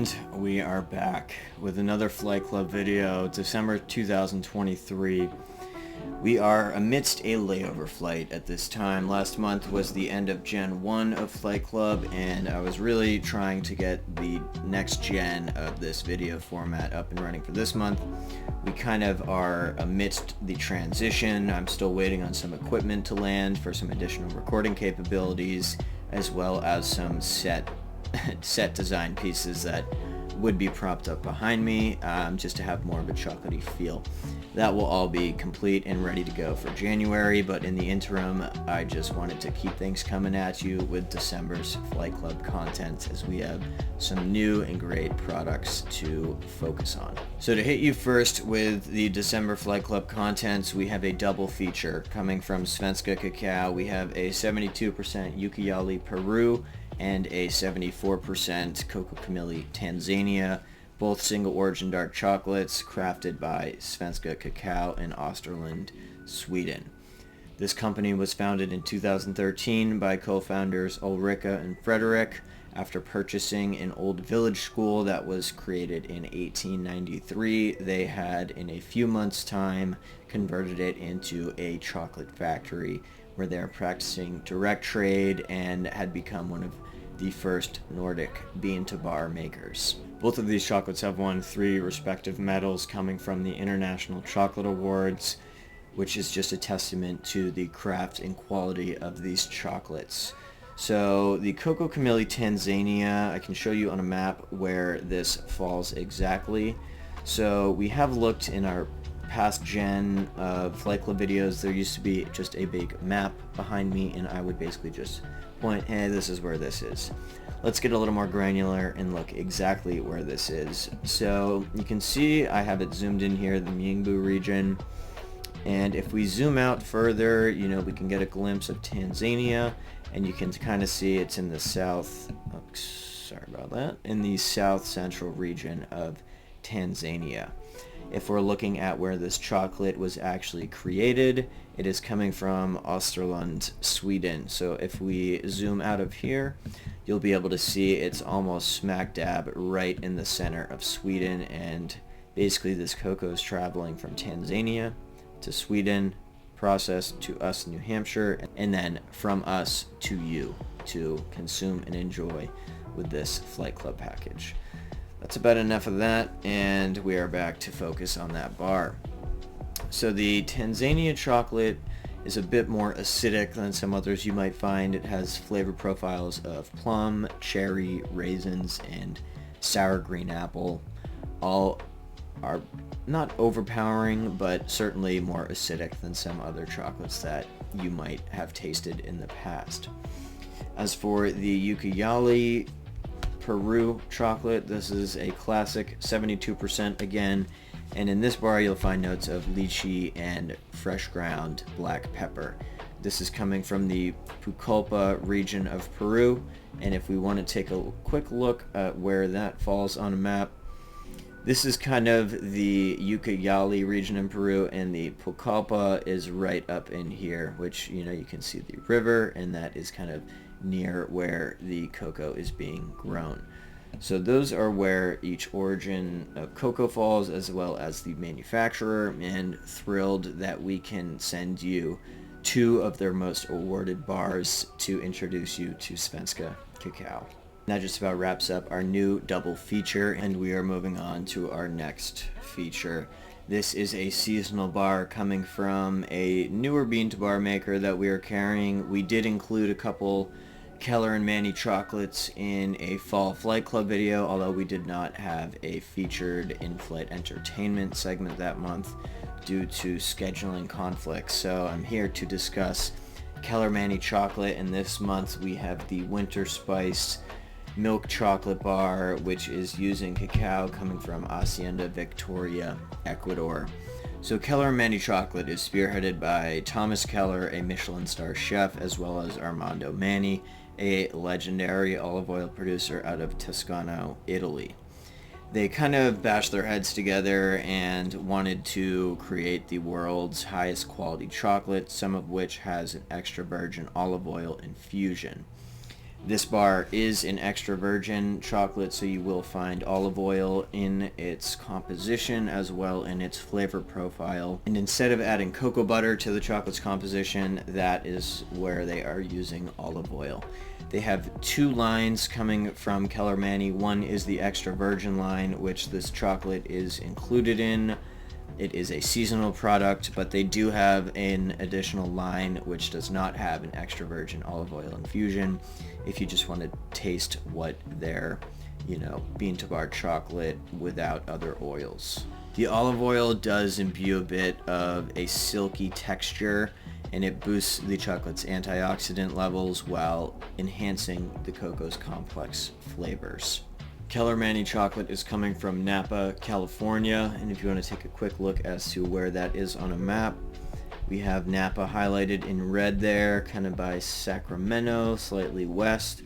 And we are back with another Flight Club video, December 2023. We are amidst a layover flight at this time. Last month was the end of Gen 1 of Flight Club, and I was really trying to get the next gen of this video format up and running for this month. We kind of are amidst the transition. I'm still waiting on some equipment to land for some additional recording capabilities, as well as some set design pieces that would be propped up behind me, just to have more of a chocolatey feel. That will all be complete and ready to go for January, but in the interim, I just wanted to keep things coming at you with December's Flight Club content, as we have some new and great products to focus on. So to hit you first with the December Flight Club contents, we have a double feature coming from Svenska Cacao. We have a 72% Ucayali Peru and a 74% Cocoa Camilli Tanzania, both single origin dark chocolates crafted by Svenska Cacao in Österland, Sweden. This company was founded in 2013 by co-founders Ulrika and Frederick after purchasing an old village school that was created in 1893. They had, in a few months' time, converted it into a chocolate factory where they're practicing direct trade and had become one of the first Nordic bean-to-bar makers. Both of these chocolates have won 3 respective medals coming from the International Chocolate Awards, which is just a testament to the craft and quality of these chocolates. So the Cocoa Camilli Tanzania, I can show you on a map where this falls exactly. So we have looked in our past gen of Flight Club videos. There used to be just a big map behind me, and I would basically just point, hey, this is where this is. Let's get a little more granular and look exactly where this is. So you can see I have it zoomed in here, the Myingbu region. And if we zoom out further, we can get a glimpse of Tanzania, and you can kind of see it's in the south, in the south central region of Tanzania. If we're looking at where this chocolate was actually created, it is coming from Österland, Sweden. So if we zoom out of here, you'll be able to see it's almost smack dab right in the center of Sweden, and basically this cocoa is traveling from Tanzania to Sweden, processed to us in New Hampshire, and then from us to you to consume and enjoy with this Flight Club package. That's about enough of that, and we are back to focus on that bar. So the Tanzania chocolate is a bit more acidic than some others you might find. It has flavor profiles of plum, cherry, raisins, and sour green apple. All are not overpowering, but certainly more acidic than some other chocolates that you might have tasted in the past. As for the Ucayali Peru chocolate, this is a classic 72% again, and in this bar you'll find notes of lychee and fresh ground black pepper. This is coming from the Pucallpa region of Peru, and if we want to take a quick look at where that falls on a map, this is kind of the Ucayali region in Peru, and the Pucallpa is right up in here, which you can see the river, and that is kind of near where the cocoa is being grown. So those are where each origin of cocoa falls, as well as the manufacturer, and thrilled that we can send you 2 of their most awarded bars to introduce you to Svenska Cacao. That just about wraps up our new double feature, and we are moving on to our next feature. This is a seasonal bar coming from a newer bean-to-bar maker that we are carrying. We did include a couple Keller and Manny chocolates in a fall Flight Club video, although we did not have a featured in-flight entertainment segment that month due to scheduling conflicts. So I'm here to discuss Keller Manny chocolate, and this month we have the Winter Spice milk chocolate bar, which is using cacao coming from Hacienda Victoria, Ecuador. So Keller Manny chocolate is spearheaded by Thomas Keller, a Michelin star chef, as well as Armando Manny, a legendary olive oil producer out of Toscano, Italy. They kind of bashed their heads together and wanted to create the world's highest quality chocolate, some of which has an extra virgin olive oil infusion. This bar is an extra virgin chocolate, so you will find olive oil in its composition as well in its flavor profile. And instead of adding cocoa butter to the chocolate's composition, that is where they are using olive oil. They have two lines coming from Kellermanni. One is the extra virgin line, which this chocolate is included in. It is a seasonal product, but they do have an additional line which does not have an extra virgin olive oil infusion if you just want to taste what their, bean to bar chocolate without other oils. The olive oil does imbue a bit of a silky texture, and it boosts the chocolate's antioxidant levels while enhancing the cocoa's complex flavors. Kellermanni chocolate is coming from Napa, California, and if you want to take a quick look as to where that is on a map, we have Napa highlighted in red there, kind of by Sacramento, slightly west,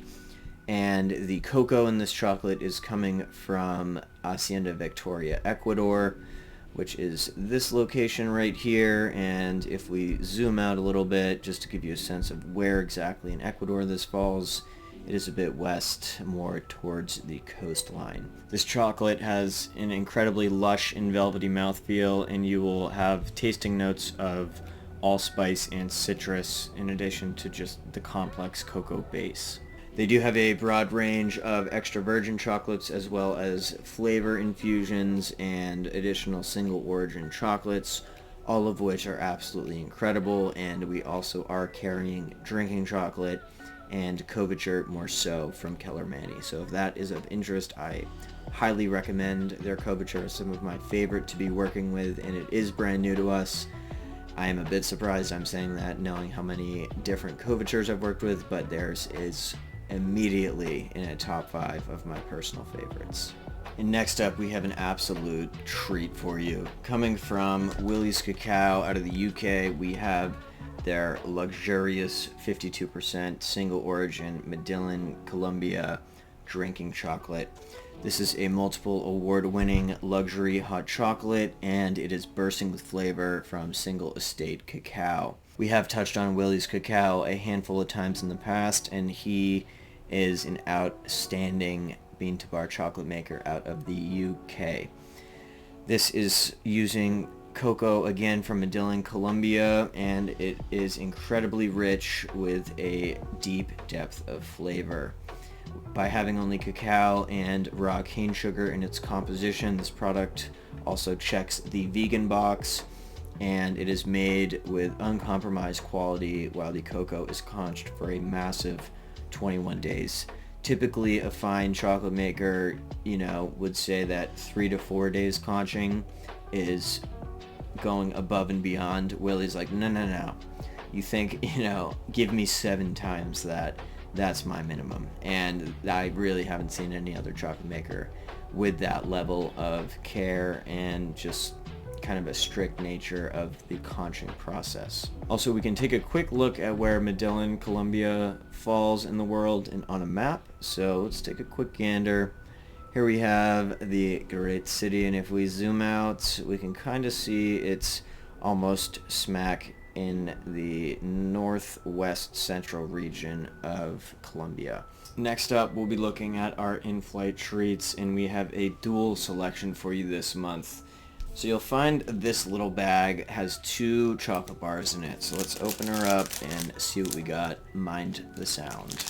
and the cocoa in this chocolate is coming from Hacienda Victoria, Ecuador, which is this location right here. And if we zoom out a little bit, just to give you a sense of where exactly in Ecuador this falls, it is a bit west, more towards the coastline. This chocolate has an incredibly lush and velvety mouthfeel, and you will have tasting notes of allspice and citrus in addition to just the complex cocoa base. They do have a broad range of extra virgin chocolates as well as flavor infusions and additional single origin chocolates, all of which are absolutely incredible. And we also are carrying drinking chocolate and couverture more so from Kellermanni. So if that is of interest, I highly recommend their couverture. It's some of my favorite to be working with, and it is brand new to us. I am a bit surprised I'm saying that, knowing how many different couvertures I've worked with, but theirs is immediately in a top 5 of my personal favorites. And next up, we have an absolute treat for you. Coming from Willie's Cacao out of the UK, we have their luxurious 52% single origin Medellin, Colombia drinking chocolate. This is a multiple award-winning luxury hot chocolate, and it is bursting with flavor from single estate cacao. We have touched on Willie's Cacao a handful of times in the past, and he is an outstanding bean to bar chocolate maker out of the UK. This is using cocoa again from Medellin, Colombia, and it is incredibly rich with a deep depth of flavor. By having only cacao and raw cane sugar in its composition, this product also checks the vegan box, and it is made with uncompromised quality while the cocoa is conched for a massive 21 days. Typically, a fine chocolate maker, would say that 3 to 4 days conching is going above and beyond. Willie's like, no. You think, give me 7 times that. That's my minimum. And I really haven't seen any other chocolate maker with that level of care and just kind of a strict nature of the conching process. Also, we can take a quick look at where Medellin, Colombia falls in the world and on a map. So let's take a quick gander. Here we have the great city, and if we zoom out, we can kind of see it's almost smack in the northwest central region of Colombia. Next up, we'll be looking at our in-flight treats, and we have a dual selection for you this month. So you'll find this little bag has 2 chocolate bars in it. So let's open her up and see what we got. Mind the sound.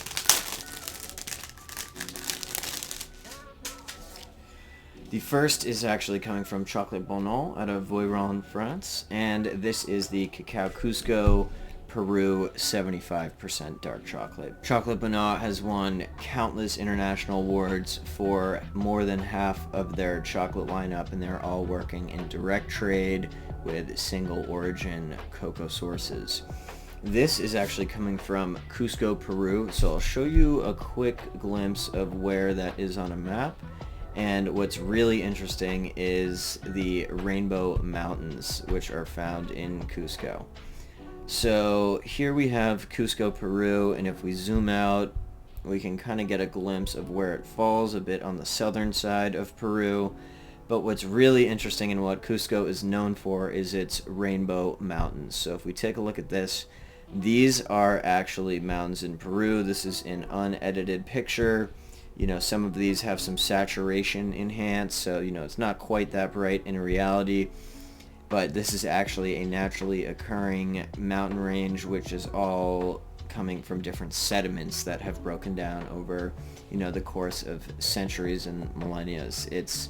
The first is actually coming from Chocolat Bonheur out of Voiron, France, and this is the Cacao Cusco Peru 75% dark chocolate. Chocolat Bonheur has won countless international awards for more than half of their chocolate lineup, and they're all working in direct trade with single origin cocoa sources. This is actually coming from Cusco, Peru, so I'll show you a quick glimpse of where that is on a map. And what's really interesting is the Rainbow Mountains, which are found in Cusco. So here we have Cusco, Peru, and if we zoom out, we can kind of get a glimpse of where it falls a bit on the southern side of Peru. But what's really interesting and what Cusco is known for is its Rainbow Mountains. So if we take a look at this, These are actually mountains in Peru. This is an unedited picture. You know, some of these have some saturation enhanced, so, you know, it's not quite that bright in reality. But this is actually a naturally occurring mountain range, which is all coming from different sediments that have broken down over, you know, the course of centuries and millennia. It's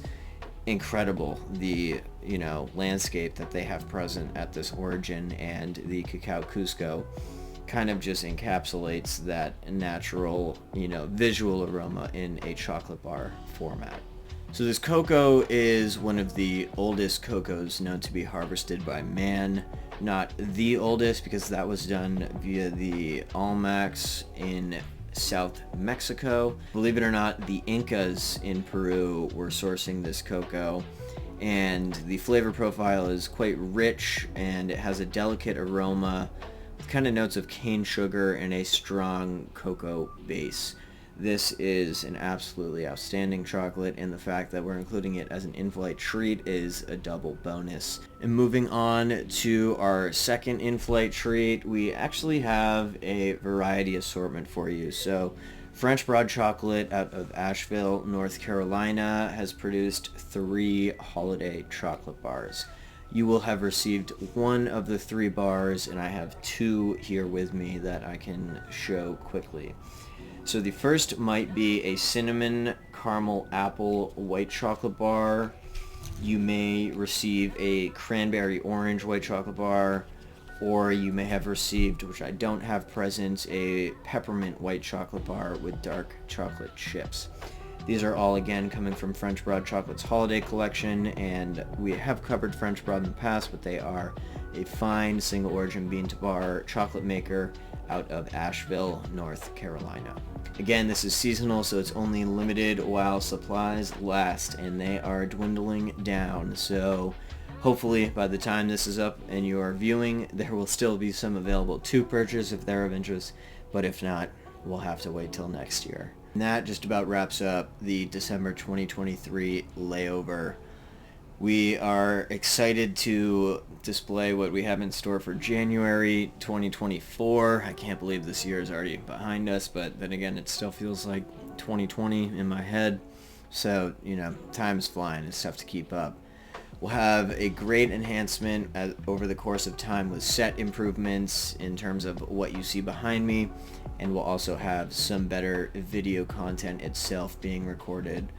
incredible, the, you know, landscape that they have present at this origin, and the Cacao Cusco kind of just encapsulates that natural, you know, visual aroma in a chocolate bar format. So this cocoa is one of the oldest cocoas known to be harvested by man. Not the oldest, because that was done via the Olmecs in South Mexico. Believe it or not, the Incas in Peru were sourcing this cocoa, and the flavor profile is quite rich, and it has a delicate aroma with kind of notes of cane sugar and a strong cocoa base. This is an absolutely outstanding chocolate, and the fact that we're including it as an in-flight treat is a double bonus. And moving on to our second in-flight treat, we actually have a variety assortment for you. So French Broad Chocolate out of Asheville, North Carolina has produced 3 holiday chocolate bars. You will have received one of the 3 bars, and I have 2 here with me that I can show quickly. So the first might be a cinnamon caramel apple white chocolate bar. You may receive a cranberry orange white chocolate bar, or you may have received, which I don't have present, a peppermint white chocolate bar with dark chocolate chips. These are all, again, coming from French Broad Chocolate's holiday collection, and we have covered French Broad in the past, but they are a fine single origin bean to bar chocolate maker out of Asheville, North Carolina. Again, this is seasonal, so it's only limited while supplies last, and they are dwindling down. So hopefully by the time this is up and you are viewing, there will still be some available to purchase if they're of interest, but if not, we'll have to wait till next year. And that just about wraps up the December 2023 layover. We are excited to display what we have in store for January 2024. I can't believe this year is already behind us, but then again, it still feels like 2020 in my head. So, you know, time's flying. It's tough to keep up. We'll have a great enhancement over the course of time with set improvements in terms of what you see behind me, and we'll also have some better video content itself being recorded.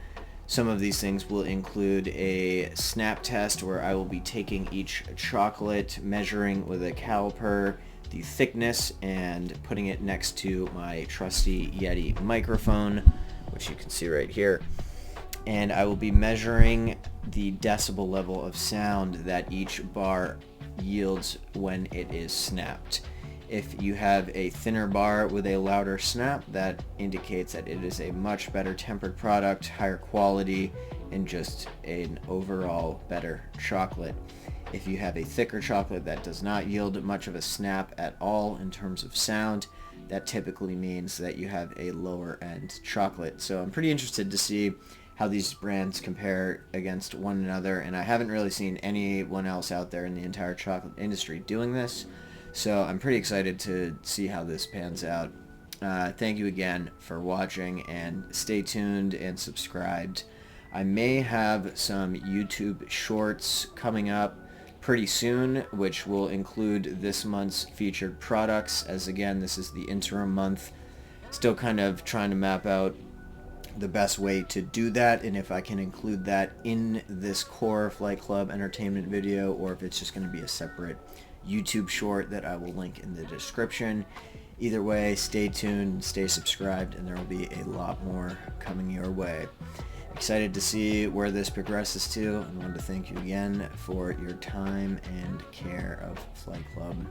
Some of these things will include a snap test where I will be taking each chocolate, measuring with a caliper the thickness, and putting it next to my trusty Yeti microphone, which you can see right here. And I will be measuring the decibel level of sound that each bar yields when it is snapped. If you have a thinner bar with a louder snap, that indicates that it is a much better tempered product, higher quality, and just an overall better chocolate. If you have a thicker chocolate that does not yield much of a snap at all in terms of sound, that typically means that you have a lower end chocolate. So I'm pretty interested to see how these brands compare against one another, and I haven't really seen anyone else out there in the entire chocolate industry doing this. So I'm pretty excited to see how this pans out. Thank you again for watching, and stay tuned and subscribed. I may have some YouTube shorts coming up pretty soon, which will include this month's featured products, as again, this is the interim month. Still kind of trying to map out the best way to do that, and if I can include that in this core Flight Club entertainment video, or if it's just going to be a separate YouTube short that I will link in the description. Either way, stay tuned, stay subscribed, and there will be a lot more coming your way. Excited to see where this progresses to, and want to thank you again for your time and care of Flight Club.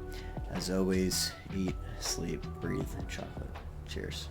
As always, eat, sleep, breathe chocolate. Cheers.